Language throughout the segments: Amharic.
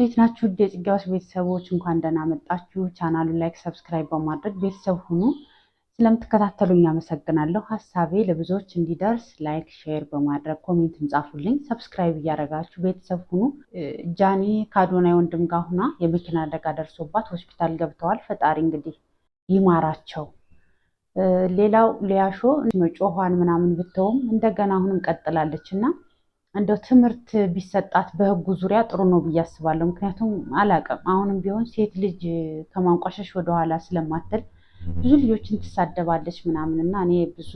እንዴት ናችሁ? የጽጌረዳ ቤተሰቦች እንኳን ደህና መጣችሁ። ቻናሉን ላይክ፣ ሰብስክራይብ በማድረግ ቤተሰብ ሁኑ። ስለምትከታተሉኝ አመሰግናለሁ። ሀሳቤ ለብዙዎች እንዲደርስ ላይክ፣ ሼር በማድረግ ኮሜንትም ጻፉልኝ። ሰብስክራይብ እያደረጋችሁ ቤተሰብ ሁኑ። ጃኒ ከአዶናይ ወንድም ጋር ሁና የመኪና አደጋ ደርሶባት ሆስፒታል ገብተዋል። ፈጣሪ እንግዲህ ይማራቸው። ሌላው ሊያሾ ጮኋን ምናምን ብተውም እንደገና አሁንም ቀጥላለች እና እንደው ትምህርት ቢሰጣት በህጉ ዙሪያ ጥሩ ነው ብዬ አስባለሁ። ምክንያቱም አላቅም አሁንም ቢሆን ሴት ልጅ ከማንቋሸሽ ወደኋላ ስለማትል ብዙ ልጆችን ትሳደባለች ምናምን እና እኔ ብዙ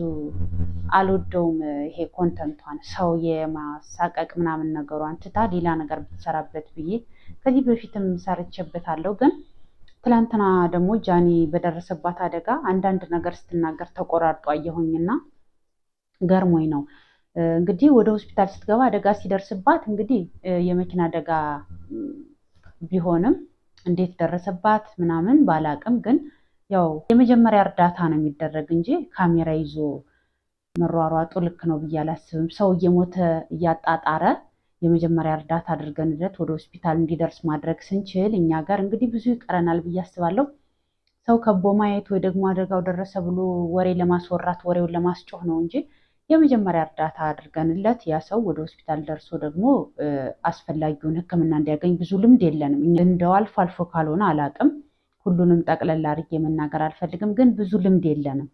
አልወደውም። ይሄ ኮንተንቷን ሰው የማሳቀቅ ምናምን ነገሯን ትታ ሌላ ነገር ብትሰራበት ብዬ ከዚህ በፊትም ሰርቼበታለሁ። ግን ትላንትና ደግሞ ጃኒ በደረሰባት አደጋ አንዳንድ ነገር ስትናገር ተቆራርጦ አየሁኝና ገርሞኝ ነው። እንግዲህ ወደ ሆስፒታል ስትገባ አደጋ ሲደርስባት እንግዲህ የመኪና አደጋ ቢሆንም እንዴት ደረሰባት ምናምን ባላቅም፣ ግን ያው የመጀመሪያ እርዳታ ነው የሚደረግ እንጂ ካሜራ ይዞ መሯሯጡ ልክ ነው ብዬ አላስብም። ሰው እየሞተ እያጣጣረ የመጀመሪያ እርዳታ አድርገንለት ወደ ሆስፒታል እንዲደርስ ማድረግ ስንችል እኛ ጋር እንግዲህ ብዙ ይቀረናል ብዬ አስባለሁ። ሰው ከቦ ማየት ወይ ደግሞ አደጋው ደረሰ ብሎ ወሬ ለማስወራት ወሬውን ለማስጮህ ነው እንጂ የመጀመሪያ እርዳታ አድርገንለት ያ ሰው ወደ ሆስፒታል ደርሶ ደግሞ አስፈላጊውን ሕክምና እንዲያገኝ ብዙ ልምድ የለንም። እንደው አልፎ አልፎ ካልሆነ አላቅም፣ ሁሉንም ጠቅለል አድርጌ መናገር አልፈልግም፣ ግን ብዙ ልምድ የለንም።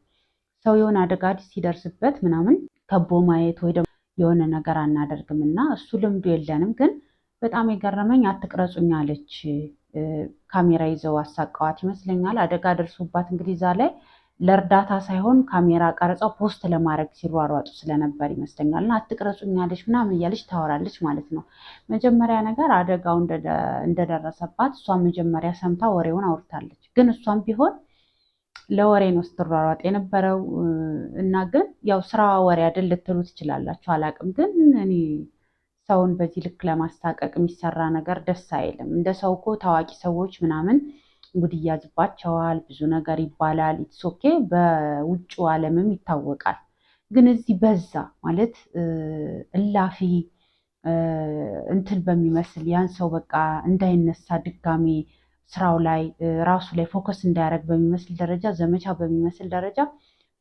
ሰው የሆነ አደጋ ሲደርስበት ምናምን ከቦ ማየት ወይ ደግሞ የሆነ ነገር አናደርግም እና እሱ ልምዱ የለንም። ግን በጣም የገረመኝ አትቅረጹኝ አለች። ካሜራ ይዘው አሳቀዋት ይመስለኛል። አደጋ ደርሶባት እንግዲህ እዛ ላይ ለእርዳታ ሳይሆን ካሜራ ቀርጸው ፖስት ለማድረግ ሲሯሯጡ ስለነበር ይመስለኛል። እና አትቅረጹኛለች ምናምን እያለች ታወራለች ማለት ነው። መጀመሪያ ነገር አደጋው እንደደረሰባት እሷ መጀመሪያ ሰምታ ወሬውን አውርታለች። ግን እሷም ቢሆን ለወሬ ነው ስትሯሯጥ የነበረው እና ግን ያው ስራ ወሬ አይደል ልትሉ ትችላላችሁ፣ አላቅም። ግን እኔ ሰውን በዚህ ልክ ለማስታቀቅ የሚሰራ ነገር ደስ አይልም። እንደ ሰው እኮ ታዋቂ ሰዎች ምናምን ጉድ ይያዝባቸዋል፣ ብዙ ነገር ይባላል። ኢትሶኬ በውጭ ዓለምም ይታወቃል። ግን እዚህ በዛ ማለት እላፊ እንትን በሚመስል ያን ሰው በቃ እንዳይነሳ ድጋሚ ስራው ላይ ራሱ ላይ ፎከስ እንዳያደርግ በሚመስል ደረጃ ዘመቻ በሚመስል ደረጃ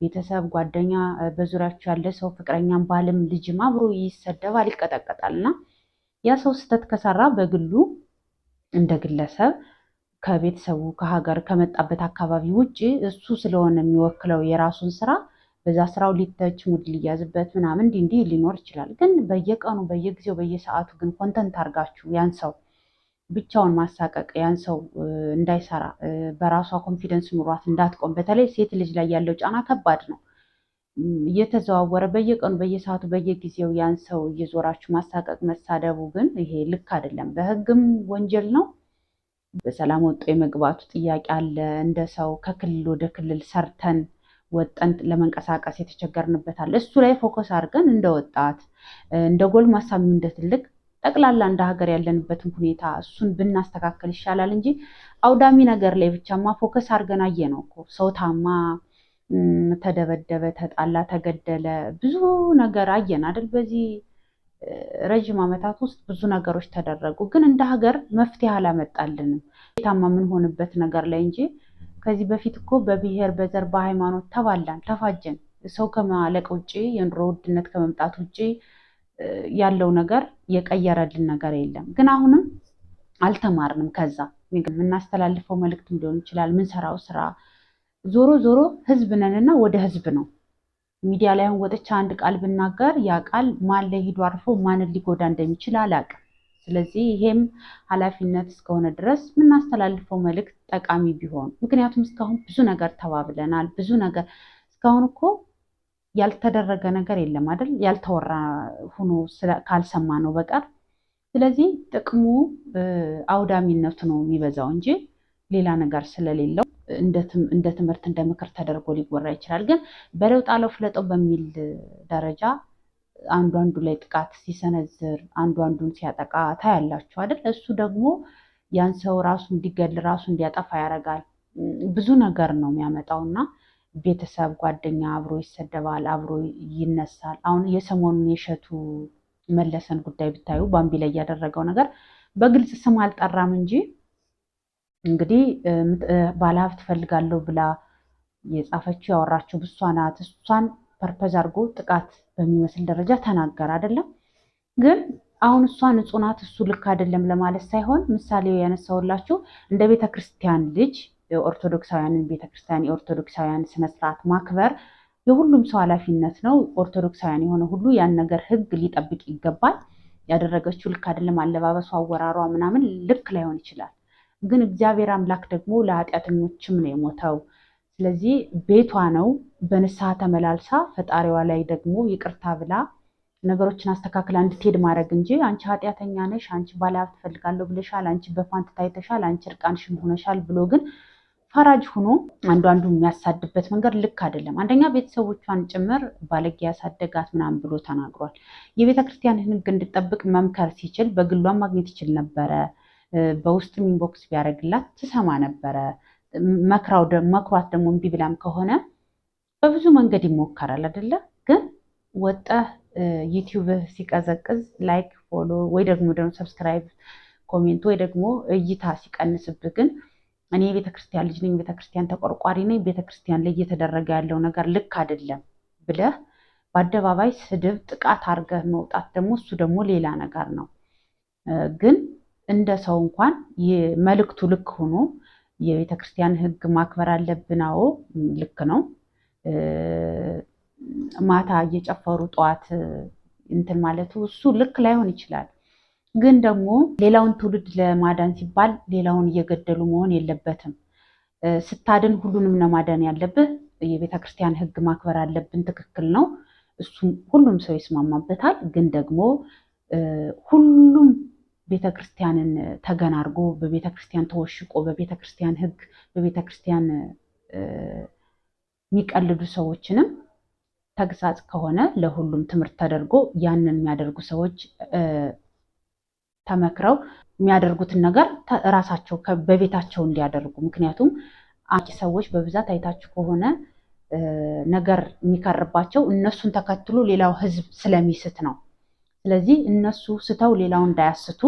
ቤተሰብ፣ ጓደኛ፣ በዙሪያቸው ያለ ሰው ፍቅረኛም፣ ባልም ልጅም አብሮ ይሰደባል፣ ይቀጠቀጣል። እና ያ ሰው ስህተት ከሰራ በግሉ እንደ ግለሰብ ከቤተሰቡ ከሀገር ከመጣበት አካባቢ ውጭ እሱ ስለሆነ የሚወክለው የራሱን ስራ በዛ ስራው ሊተች ሙድ ሊያዝበት ምናምን እንዲህ ሊኖር ይችላል። ግን በየቀኑ በየጊዜው በየሰዓቱ ግን ኮንተንት አድርጋችሁ ያን ሰው ብቻውን ማሳቀቅ ያን ሰው እንዳይሰራ በራሷ ኮንፊደንስ ኑሯት እንዳትቆም፣ በተለይ ሴት ልጅ ላይ ያለው ጫና ከባድ ነው። እየተዘዋወረ በየቀኑ በየሰዓቱ በየጊዜው ያን ሰው እየዞራችሁ ማሳቀቅ መሳደቡ ግን ይሄ ልክ አይደለም። በህግም ወንጀል ነው። በሰላም ወጥቶ የመግባቱ ጥያቄ አለ። እንደ ሰው ከክልል ወደ ክልል ሰርተን ወጠን ለመንቀሳቀስ የተቸገርንበት አለ። እሱ ላይ ፎከስ አድርገን እንደ ወጣት እንደ ጎልማሳም እንደ ትልቅ ጠቅላላ እንደ ሀገር ያለንበትን ሁኔታ እሱን ብናስተካከል ይሻላል እንጂ አውዳሚ ነገር ላይ ብቻማ ፎከስ አድርገን አየነው እኮ ሰው ታማ ተደበደበ፣ ተጣላ፣ ተገደለ፣ ብዙ ነገር አየን አይደል? በዚህ ረዥም ዓመታት ውስጥ ብዙ ነገሮች ተደረጉ። ግን እንደ ሀገር መፍትሄ አላመጣልንም ታማ የምንሆንበት ነገር ላይ እንጂ ከዚህ በፊት እኮ በብሔር በዘር በሃይማኖት ተባላን ተፋጀን። ሰው ከማለቅ ውጭ የኑሮ ውድነት ከመምጣት ውጭ ያለው ነገር የቀየረልን ነገር የለም። ግን አሁንም አልተማርንም። ከዛ የምናስተላልፈው መልእክትም ሊሆን ይችላል ምንሰራው ስራ ዞሮ ዞሮ ህዝብ ነንና ወደ ህዝብ ነው። ሚዲያ ላይ ወጥቼ አንድ ቃል ብናገር ያ ቃል ማን ላይ ሂዶ አርፎ ማንን ሊጎዳ እንደሚችል አላውቅም። ስለዚህ ይሄም ኃላፊነት እስከሆነ ድረስ የምናስተላልፈው መልእክት ጠቃሚ ቢሆን፣ ምክንያቱም እስካሁን ብዙ ነገር ተባብለናል። ብዙ ነገር እስካሁን እኮ ያልተደረገ ነገር የለም አይደል? ያልተወራ ሆኖ ካልሰማ ነው በቀር። ስለዚህ ጥቅሙ አውዳሚነቱ ነው የሚበዛው እንጂ ሌላ ነገር ስለሌለው እንደ ትምህርት እንደ ምክር ተደርጎ ሊወራ ይችላል። ግን በለውጥ አለው ፍለጠው በሚል ደረጃ አንዱ አንዱ ላይ ጥቃት ሲሰነዝር አንዱ አንዱን ሲያጠቃ ታያላችሁ አይደል? እሱ ደግሞ ያን ሰው ራሱ እንዲገል ራሱ እንዲያጠፋ ያደርጋል። ብዙ ነገር ነው የሚያመጣው እና ቤተሰብ ጓደኛ አብሮ ይሰደባል፣ አብሮ ይነሳል። አሁን የሰሞኑን የእሸቱ መለሰን ጉዳይ ብታዩ ባምቢ ላይ ያደረገው ነገር በግልጽ ስም አልጠራም እንጂ እንግዲህ ባለሀብት ፈልጋለሁ ብላ የጻፈችው ያወራችው ብሷ ናት። እሷን ፐርፐዝ አድርጎ ጥቃት በሚመስል ደረጃ ተናገር አይደለም። ግን አሁን እሷ ንጹህ ናት እሱ ልክ አይደለም ለማለት ሳይሆን ምሳሌ ያነሳውላችሁ እንደ ቤተክርስቲያን ልጅ ኦርቶዶክሳውያንን ቤተክርስቲያን የኦርቶዶክሳውያን ስነስርዓት ማክበር የሁሉም ሰው ኃላፊነት ነው። ኦርቶዶክሳውያን የሆነ ሁሉ ያን ነገር ህግ ሊጠብቅ ይገባል። ያደረገችው ልክ አይደለም፣ አለባበሷ፣ አወራሯ ምናምን ልክ ላይሆን ይችላል። ግን እግዚአብሔር አምላክ ደግሞ ለኃጢአተኞችም ነው የሞተው። ስለዚህ ቤቷ ነው በንስሐ ተመላልሳ ፈጣሪዋ ላይ ደግሞ ይቅርታ ብላ ነገሮችን አስተካክላ እንድትሄድ ማድረግ እንጂ አንቺ ኃጢአተኛ ነሽ፣ አንቺ ባለሀብት ፈልጋለሁ ብለሻል፣ አንቺ በፋንት ታይተሻል፣ አንቺ እርቃንሽን ሆነሻል ብሎ ግን ፈራጅ ሆኖ አንዱ የሚያሳድበት መንገድ ልክ አይደለም። አንደኛ ቤተሰቦቿን ጭምር ባለጌ ያሳደጋት ምናምን ብሎ ተናግሯል። የቤተ ክርስቲያን ህግ እንድጠብቅ መምከር ሲችል በግሏን ማግኘት ይችል ነበረ። በውስጥ ኢንቦክስ ቢያደርግላት ትሰማ ነበረ። መክሯት ደግሞ እምቢ ብላም ከሆነ በብዙ መንገድ ይሞከራል አይደለ? ግን ወጣህ ዩቲዩብ ሲቀዘቅዝ ላይክ፣ ፎሎ ወይ ደግሞ ሰብስክራይብ፣ ኮሜንት ወይ ደግሞ እይታ ሲቀንስብህ ግን እኔ የቤተክርስቲያን ልጅ ነኝ፣ ቤተክርስቲያን ተቆርቋሪ ነኝ፣ ቤተክርስቲያን ላይ እየተደረገ ያለው ነገር ልክ አይደለም ብለህ በአደባባይ ስድብ፣ ጥቃት አድርገህ መውጣት ደግሞ እሱ ደግሞ ሌላ ነገር ነው። ግን እንደ ሰው እንኳን መልእክቱ ልክ ሆኖ የቤተክርስቲያን ህግ ማክበር አለብን። አዎ ልክ ነው። ማታ እየጨፈሩ ጠዋት እንትን ማለቱ እሱ ልክ ላይሆን ይችላል። ግን ደግሞ ሌላውን ትውልድ ለማዳን ሲባል ሌላውን እየገደሉ መሆን የለበትም። ስታድን ሁሉንም ለማዳን ያለብህ የቤተክርስቲያን ህግ ማክበር አለብን። ትክክል ነው። እሱም ሁሉም ሰው ይስማማበታል። ግን ደግሞ ሁሉም ቤተክርስቲያንን ተገን አድርጎ በቤተክርስቲያን ተወሽቆ በቤተክርስቲያን ህግ በቤተክርስቲያን የሚቀልዱ ሰዎችንም ተግሳጽ ከሆነ ለሁሉም ትምህርት ተደርጎ ያንን የሚያደርጉ ሰዎች ተመክረው የሚያደርጉትን ነገር ራሳቸው በቤታቸው እንዲያደርጉ። ምክንያቱም ሰዎች በብዛት አይታችሁ ከሆነ ነገር የሚከርባቸው እነሱን ተከትሎ ሌላው ህዝብ ስለሚስት ነው። ስለዚህ እነሱ ስተው ሌላው እንዳያስቱ